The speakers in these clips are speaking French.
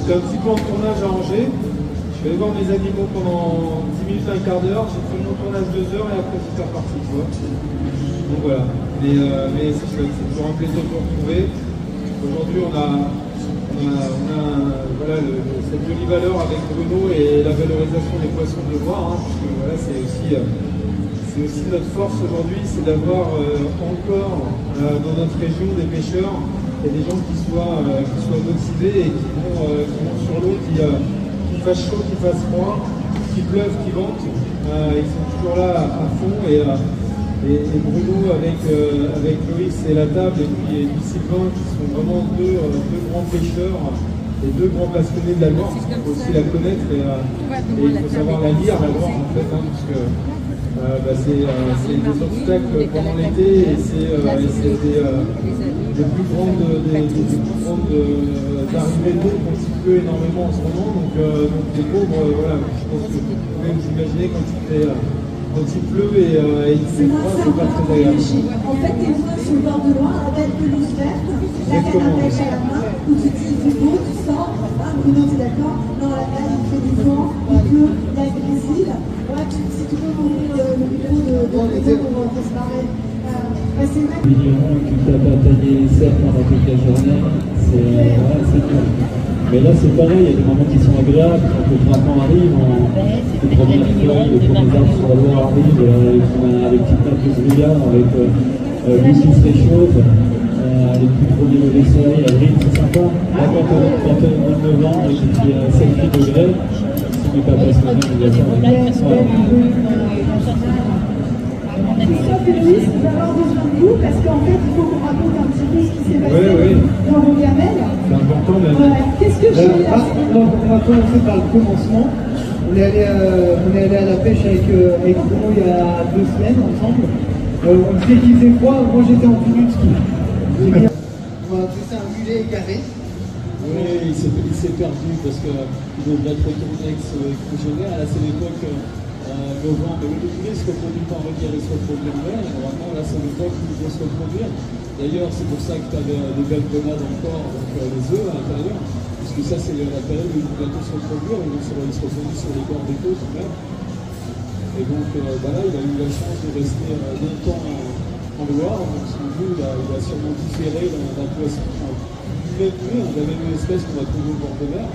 J'étais un petit peu en tournage à Angers. Je suis allé voir mes animaux pendant 10 minutes, un quart d'heure. J'ai fait mon tournage 2 heures et après j'étais reparti, tu vois. Donc voilà. Mais c'est chouette, c'est toujours un plaisir de vous retrouver. Aujourd'hui, on a voilà, cette jolie valeur avec Bruno et la valorisation des poissons de Loire, hein, parce que voilà, c'est aussi notre force aujourd'hui, c'est d'avoir encore dans notre région des pêcheurs et des gens qui soient motivés et qui vont sur l'eau, qu'il fasse chaud, qu'il fasse froid, qu'il pleuve, qu'il vente, ils sont toujours là à fond et Bruno avec Loïs et la table et puis Sylvain qui sont vraiment deux grands pêcheurs et deux grands passionnés de la Loire. Il faut aussi la connaître et il faut savoir la lire, la Loire en fait, hein, parce que c'est des obstacles pendant l'été et c'est des plus grandes arrivées d'eau quand il pleut énormément en ce moment. Donc les pauvres, voilà, je pense que vous pouvez vous imaginer quand il pleut et il fait froid, c'est pas très agréable. En fait, t'es sur le bord de Loire, avec pelouse verte, la canne à pêche à la main, où tu dis du beau, tu sors, Bruno, t'es d'accord? Non, la canne, il fait du vent, il pleut, il y a des grésil. Ouais, si tu peux m'ouvrir le micro de pour se parler. C'est vrai. Tu t'as bataillé certes pendant toute la journée, c'est dur. Mais là c'est pareil, il y a des moments qui sont agréables, quand le printemps arrive, les premières feuilles, les premiers arbres sur la Loire arrivent, on a les petites nappes de brouillard avec l'eau qui se réchauffe, les plus premiers levées de soleil, la grille, c'est sympa. Là quand on est au mois de novembre et qu'il y a 7-8 degrés, si on n'est pas passionné, il y a ça. Christophe et Louis, vous allez avoir besoin de vous parce qu'en fait, il faut qu'on raconte un petit peu ce qui s'est passé dans vos gamelles. C'est important même. Qu'est-ce que j'ai là? On va commencer par le commencement. On est allé à la pêche avec Bruno il y a 2 semaines ensemble. On disait qu'il faisait froid, moi j'étais en tenue de ski. On va appeler ça un mulet égaré. Oui, il s'est perdu parce qu'il devrait être retourné avec ce congénère. Là, c'est l'époque novembre. Le poulet se reproduit pas en rivière, il se reproduit en mer. Normalement, là, c'est l'époque où il doit se reproduire. D'ailleurs, c'est pour ça que tu avais des belles grenades encore, donc les œufs à l'intérieur. Parce que ça, c'est la période où ils vont bientôt se reproduire. Ils vont se reproduire sur les bords des côtes en mer. Et donc, là, il a eu la chance de rester longtemps en Loire. Donc, son jeu, il a sûrement différé d'un poisson. On avait une espèce qu'on a trouvée au bord de mer.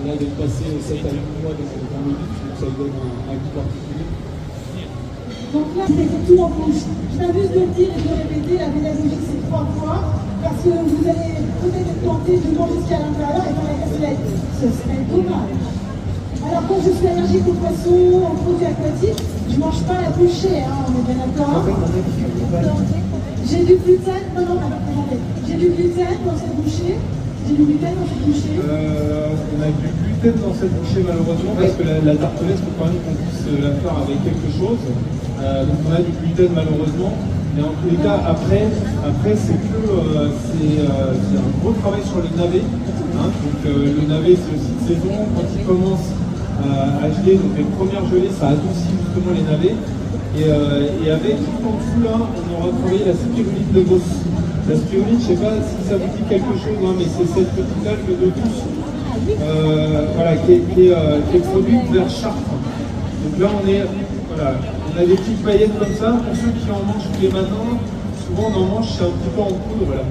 Là, d'être passé 7 à 8 mois dans le but, ça lui donne un goût particulier. Donc là, c'est tout en bouche. Je viens juste de le dire et de le répéter, la pédagogie, c'est 3 points. Parce que vous allez peut-être être tenté de manger jusqu'à l'intérieur et faire la cassolette. Ce serait dommage. Alors, quand je suis allergique aux poissons, aux produits aquatiques, je ne mange pas la bouchée, hein, on est bien d'accord. J'ai du gluten, j'ai du gluten dans cette bouchée. J'ai du gluten dans cette bouchée. On a du gluten dans cette bouchée malheureusement parce que la tartelette, faut quand même qu'on puisse la faire avec quelque chose. Donc on a du gluten malheureusement. Mais en tous les cas, après c'est un gros travail sur le navet. Hein. Donc le navet c'est aussi de saison. Quand il commence à geler, donc les premières gelées, ça adoucit justement les navets. Et avec tout en dessous là, on aura travaillé la spiruline de Beauce. La spiruline, je ne sais pas si ça vous dit quelque chose, hein, mais c'est cette petite algue de douce voilà, qui est produite vers Chartres. Donc là, on a des petites paillettes comme ça. Pour ceux qui en mangent tous les matins, souvent on en mange, c'est un petit peu en poudre. Voilà.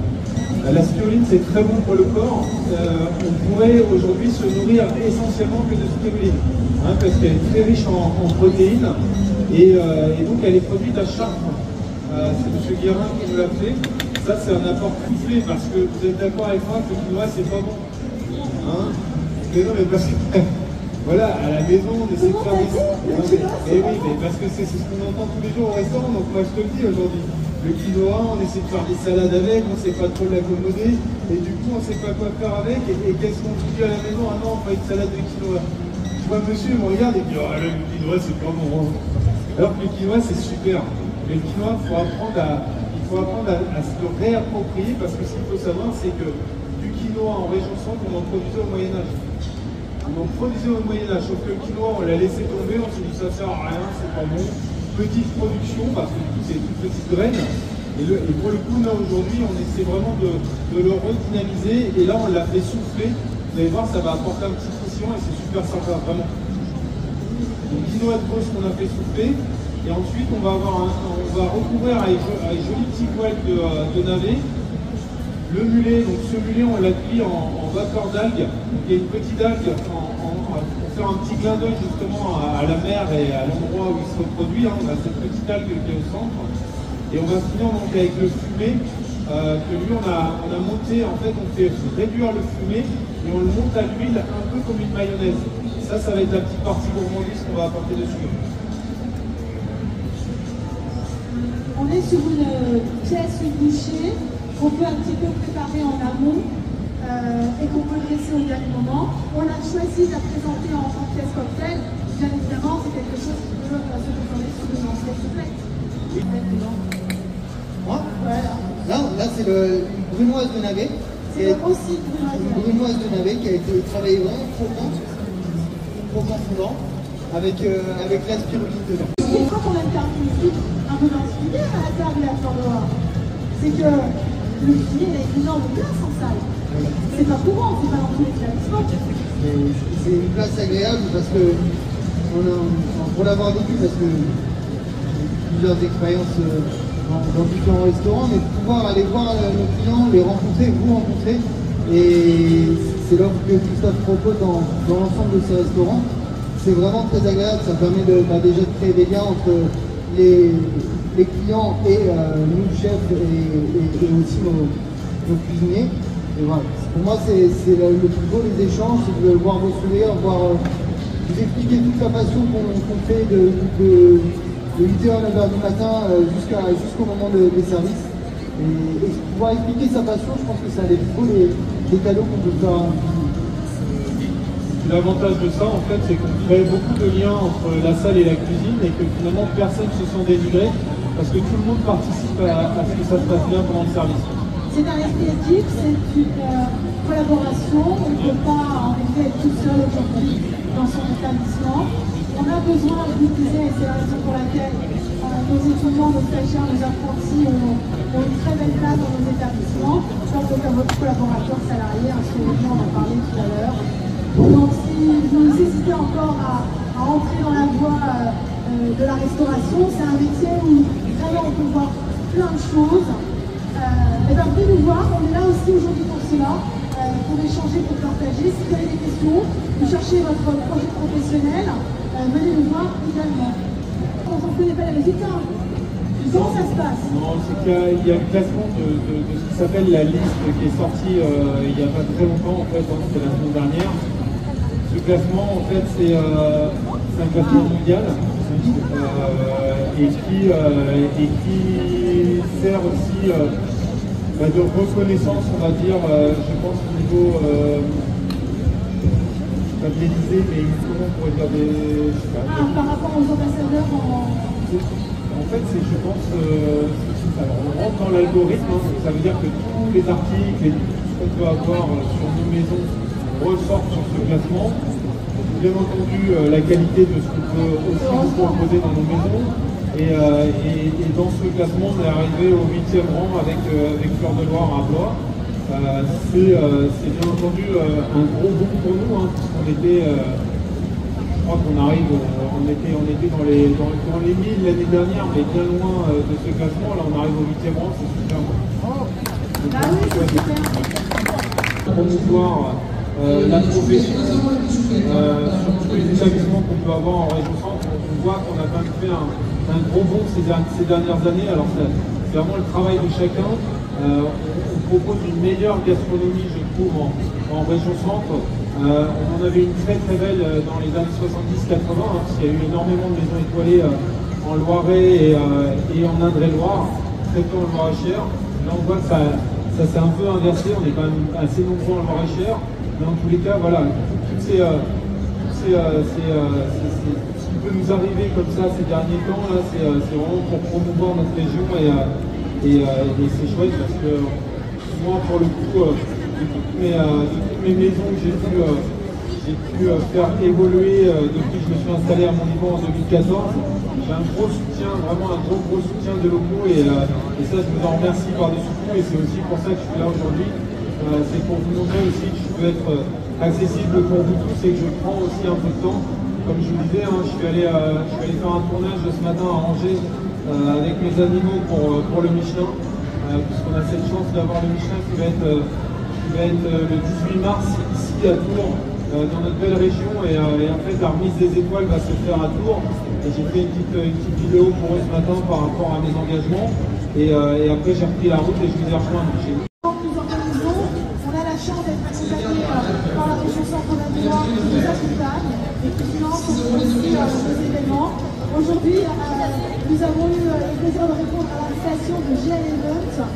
La spiruline, c'est très bon pour le corps. On pourrait aujourd'hui se nourrir essentiellement que de spiruline, hein, parce qu'elle est très riche en protéines. Et donc, elle est produite à Chartres. C'est M. Guérin qui nous l'a fait. Ça, c'est un apport couplé parce que vous êtes d'accord avec moi que le quinoa, c'est pas bon. Hein? Mais non, mais parce que, voilà, à la maison, on essaie de faire des... Mais oui, mais parce que c'est ce qu'on entend tous les jours au restaurant, donc moi, je te le dis aujourd'hui. Le quinoa, on essaie de faire des salades avec, on ne sait pas trop l'accommoder, et du coup, on ne sait pas quoi faire avec, et qu'est-ce qu'on dit à la maison? Ah non, on fait une salade de quinoa. Je vois monsieur, il me regarde et me dit, oh, le quinoa, c'est pas bon. Alors que le quinoa, c'est super. Mais le quinoa, il faut apprendre à se le réapproprier parce que ce qu'il faut savoir, c'est que du quinoa en région centre, on en produisait au Moyen-Âge. On en produisait au Moyen-Âge, sauf que le quinoa, on l'a laissé tomber, on s'est dit ça sert à rien, c'est pas bon. Petite production, parce que du coup, c'est une toute petite graine. Et pour le coup, là, aujourd'hui, on essaie vraiment de le redynamiser. Et là, on l'a fait souffler. Vous allez voir, ça va apporter un petit croustillant et c'est super sympa, vraiment. Donc Dino Advo, ce qu'on a fait souffler. Et ensuite, on va recouvrir avec joli petit poil de navet. Le mulet, donc ce mulet, on l'a cuit en vapeur d'algues. Donc il y a une petite algue pour faire un petit clin d'œil justement à la mer et à l'endroit où il se reproduit. Hein. On a cette petite algue qui est au centre. Et on va finir donc avec le fumé, que lui on a monté, en fait on fait réduire le fumé et on le monte à l'huile un peu comme une mayonnaise. Ça va être la petite partie gourmandise qu'on va apporter dessus. On est sur une pièce, une bouchée, qu'on peut un petit peu préparer en amont et qu'on peut dresser au dernier moment. On a choisi de la présenter en pièce cocktail. Bien évidemment, c'est quelque chose qui peut se transformer sur une assiette complète. Moi Là c'est une brunoise de navet. C'est aussi une brunoise de navet qui a été travaillée vraiment croquante fondant, avec la spiruline dedans. Et quand on a une caractéristique un peu particulière à la table de la fleur noire, c'est que le cuisinier a une énorme place en salle. C'est pas courant, c'est pas dans tous les établissements. C'est une place agréable parce que, pour l'avoir vécu, parce que j'ai plusieurs expériences dans différents restaurants, mais pouvoir aller voir nos clients, les rencontrer, vous rencontrer, et c'est l'offre que Christophe propose dans l'ensemble de ces restaurants. C'est vraiment très agréable, ça permet déjà de créer des liens entre les clients et nous, chefs, et aussi nos cuisiniers. Et voilà. Pour moi, c'est le plus beau des échanges, c'est de voir vos sourires, vous expliquer toute la passion qu'on fait de 8h à 9h du matin jusqu'au moment des services. Et pouvoir expliquer sa passion, je pense que c'est un des plus beaux des cadeaux qu'on peut faire. L'avantage de ça, en fait, c'est qu'on crée beaucoup de liens entre la salle et la cuisine et que finalement personne ne se sent dénigré parce que tout le monde participe à ce que ça se passe bien pendant le service. C'est un esprit d'équipe, c'est une collaboration. On ne peut pas en effet être tout seul aujourd'hui dans son établissement. On a besoin, je vous disais, et c'est la raison pour laquelle nos étudiants, nos stagiaires, nos apprentis ont une très belle place dans nos établissements. Je pense que votre collaborateur salarié, on en a parlé tout à l'heure. Donc si vous nécessitez encore à entrer dans la voie de la restauration, c'est un métier où vraiment on peut voir plein de choses. Et bien venez nous voir, on est là aussi aujourd'hui pour cela, pour échanger, pour partager. Si vous avez des questions, vous cherchez votre projet professionnel, venez nous voir également. On ne connaît pas les résultats. Comment ça se passe? Non, c'est qu'il y a le classement de ce qui s'appelle la liste qui est sorti il n'y a pas très longtemps, en fait, c'était la semaine dernière. Ce classement, en fait, c'est un classement mondial et qui sert aussi de reconnaissance, on va dire, je pense au niveau, pas de l'Élysée, mais comment on pourrait dire des... par rapport aux ambassadeurs En fait, c'est, je pense, alors on rentre dans l'algorithme, hein, ça veut dire que tous les articles et tout ce qu'on peut avoir sur nos maisons ressortent sur ce classement. Bien entendu, la qualité de ce qu'on peut aussi vous proposer dans nos maisons. Et dans ce classement, on est arrivé au 8e rang avec Fleur de Loire à Blois. C'est bien entendu un gros boom pour nous, hein, puisqu'on était, je crois qu'on arrive, on était dans les 1000 l'année dernière, mais bien loin de ce classement. Là, on arrive au 8e rang, c'est super. Ah oui, c'est super. Promouvoir la profession sur tous les établissements qu'on peut avoir en région centre. On voit qu'on a quand même fait un gros bond ces dernières années. Alors c'est vraiment le travail de chacun. On propose une meilleure gastronomie, je trouve, en région centre. On en avait une très très belle dans les années 70-80, hein, parce qu'il y a eu énormément de maisons étoilées en Loiret et en Indre-et-Loire, très peu en Loire-et-Cher. Là on voit que ça s'est un peu inversé, on est quand même assez nombreux en Loire-et-Cher. Mais en tous les cas, voilà, ce qui peut nous arriver comme ça ces derniers temps, là, c'est vraiment pour promouvoir notre région et c'est chouette parce que moi, pour le coup, de toutes mes maisons que j'ai pu faire évoluer depuis que je me suis installé à mon niveau en 2014, j'ai un gros soutien, vraiment un gros soutien de locaux et ça, je vous en remercie par-dessus tout et c'est aussi pour ça que je suis là aujourd'hui. C'est pour vous montrer aussi que je peux être accessible pour vous tous et que je prends aussi un peu de temps. Comme je vous disais, hein, je suis allé faire un tournage ce matin à Angers avec mes animaux pour le Michelin, puisqu'on a cette chance d'avoir le Michelin qui va être le 18 mars ici à Tours, dans notre belle région, et en fait la remise des étoiles va se faire à Tours. Et j'ai fait une petite vidéo pour eux ce matin par rapport à mes engagements, et après j'ai repris la route et je vous ai rejoint. Nous organisons, on a la chance d'être accompagnés par la région Centre-Val-de-Loire qui nous accompagne et qui finance aussi nos événements. Aujourd'hui, nous avons eu le plaisir de répondre à l'invitation de GL Event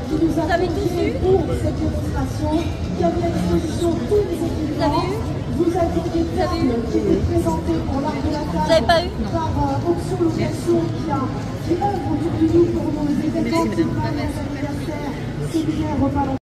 qui nous a conviés pour cette démonstration, qui a mis à disposition tous les équipements. Vous avez des tables qui étaient présentées pour l'art de la table par Option Location qui œuvre autour de nous pour nos événements, anniversaires, séminaires, repas.